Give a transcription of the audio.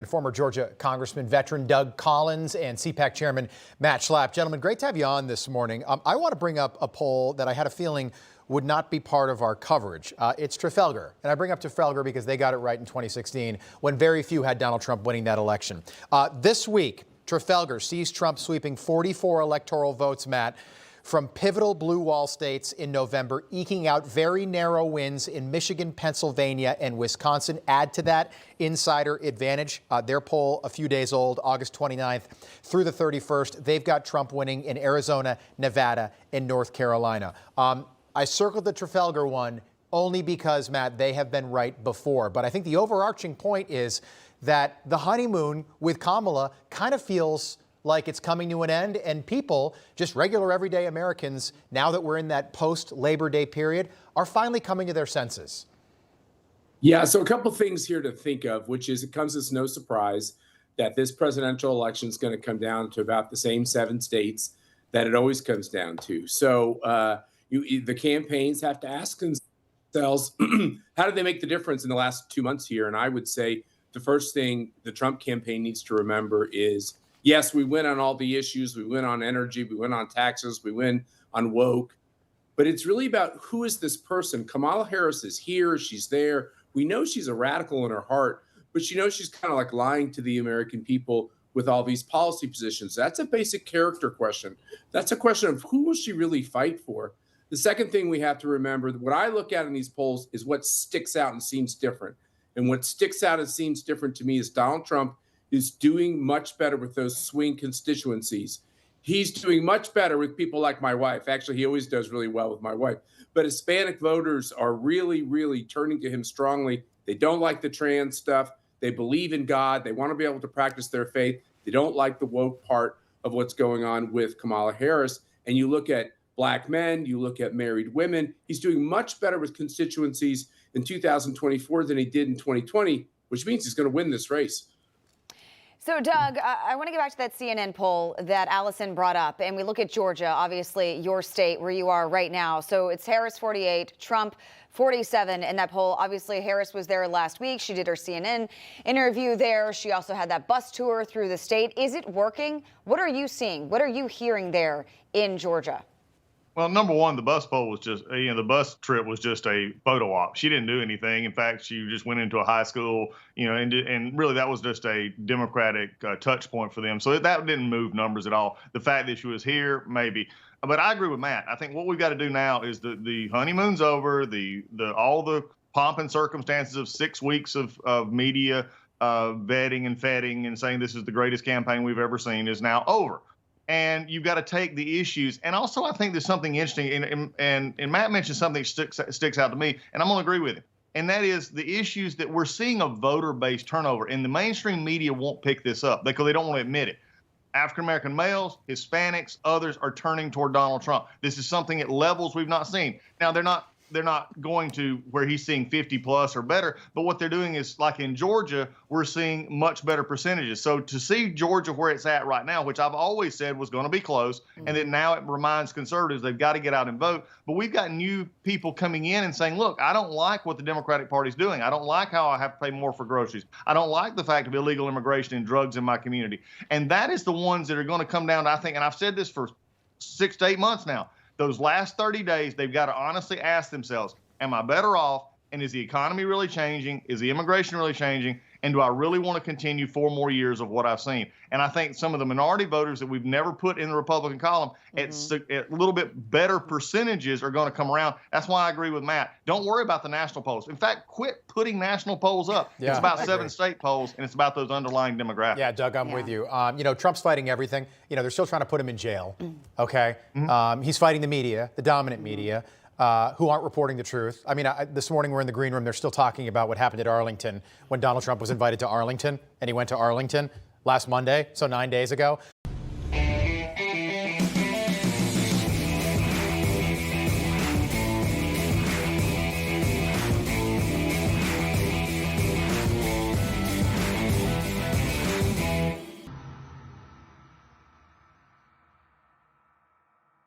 Former Georgia Congressman, veteran Doug Collins, and CPAC Chairman Matt Schlapp. Gentlemen, great to have you on this morning. I want to bring up a poll that I had a feeling would not be part of our coverage. It's Trafalgar. And I bring up Trafalgar because they got it right in 2016 when very few had Donald Trump winning that election. This week, Trafalgar sees Trump sweeping 44 electoral votes, Matt, from pivotal blue wall states in November, eking out very narrow wins in Michigan, Pennsylvania, and Wisconsin. Add to that insider advantage. Their poll, a few days old, August 29th through the 31st. They've got Trump winning in Arizona, Nevada, and North Carolina. I circled the Trafalgar one only because, Matt, they have been right before. But I think the overarching point is that the honeymoon with Kamala kind of feels like it's coming to an end, and people, just regular everyday Americans, now that we're in that post-Labor Day period, are finally coming to their senses. Yeah, so a couple things here to think of, which is it comes as no surprise that this presidential election is going to come down to about the same 7 states that it always comes down to. So the campaigns have to ask themselves, how did they make the difference in the last 2 months here? And I would say the first thing the Trump campaign needs to remember is, yes, we win on all the issues. We win on energy. We win on taxes. We win on woke. But it's really about who is this person? Kamala Harris is here. She's there. We know she's a radical in her heart, but she knows she's kind of like lying to the American people with all these policy positions. That's a basic character question. That's a question of who will she really fight for? The second thing we have to remember, what I look at in these polls is what sticks out and seems different. And what sticks out and seems different to me is Donald Trump is doing much better with those swing constituencies. He's doing much better with people like my wife. Actually, he always does really well with my wife. But Hispanic voters are really, really turning to him strongly. They don't like the trans stuff. They believe in God. They want to be able to practice their faith. They don't like the woke part of what's going on with Kamala Harris. And you look at Black men, you look at married women. He's doing much better with constituencies in 2024 than he did in 2020, which means he's going to win this race. So, Doug, I want to get back to that CNN poll that Allison brought up. And we look at Georgia, obviously your state where you are right now. So it's Harris 48, Trump 47 in that poll. Obviously, Harris was there last week. She did her CNN interview there. She also had that bus tour through the state. Is it working? What are you seeing? What are you hearing there in Georgia? Well, number one, the bus poll was just, the bus trip was just a photo op. She didn't do anything. In fact, she just went into a high school, and really that was just a Democratic touch point for them. So that didn't move numbers at all. The fact that she was here, maybe. But I agree with Matt. I think what we've got to do now is the honeymoon's over. All the pomp and circumstances of 6 weeks of media vetting and feting and saying this is the greatest campaign we've ever seen is now over. And you've got to take the issues. And also, I think there's something interesting, and Matt mentioned something that sticks out to me, and I'm going to agree with him. And that is the issues that we're seeing a voter-based turnover. And the mainstream media won't pick this up because they don't want to admit it. African-American males, Hispanics, others are turning toward Donald Trump. This is something at levels we've not seen. Now, they're not going to where he's seeing 50 plus or better. But what they're doing is, like in Georgia, we're seeing much better percentages. So to see Georgia where it's at right now, which I've always said was going to be close, and then now it reminds conservatives they've got to get out and vote. But we've got new people coming in and saying, look, I don't like what the Democratic Party's doing. I don't like how I have to pay more for groceries. I don't like the fact of illegal immigration and drugs in my community. And that is the ones that are going to come down to, I think, and I've said this for 6 to 8 months now, those last 30 days, they've got to honestly ask themselves, am I better off? And is the economy really changing? Is the immigration really changing? And do I really want to continue 4 more years of what I've seen? And I think some of the minority voters that we've never put in the Republican column at a little bit better percentages are going to come around. That's why I agree with Matt. Don't worry about the national polls. In fact, quit putting national polls up. Yeah, it's about 7 state polls, and it's about those underlying demographics. Yeah, Doug, I'm with you. Trump's fighting everything. They're still trying to put him in jail. Okay. He's fighting the media, the dominant media. Who aren't reporting the truth. I mean, this morning we're in the green room. They're still talking about what happened at Arlington when Donald Trump was invited to Arlington, and he went to Arlington last Monday, so 9 days ago.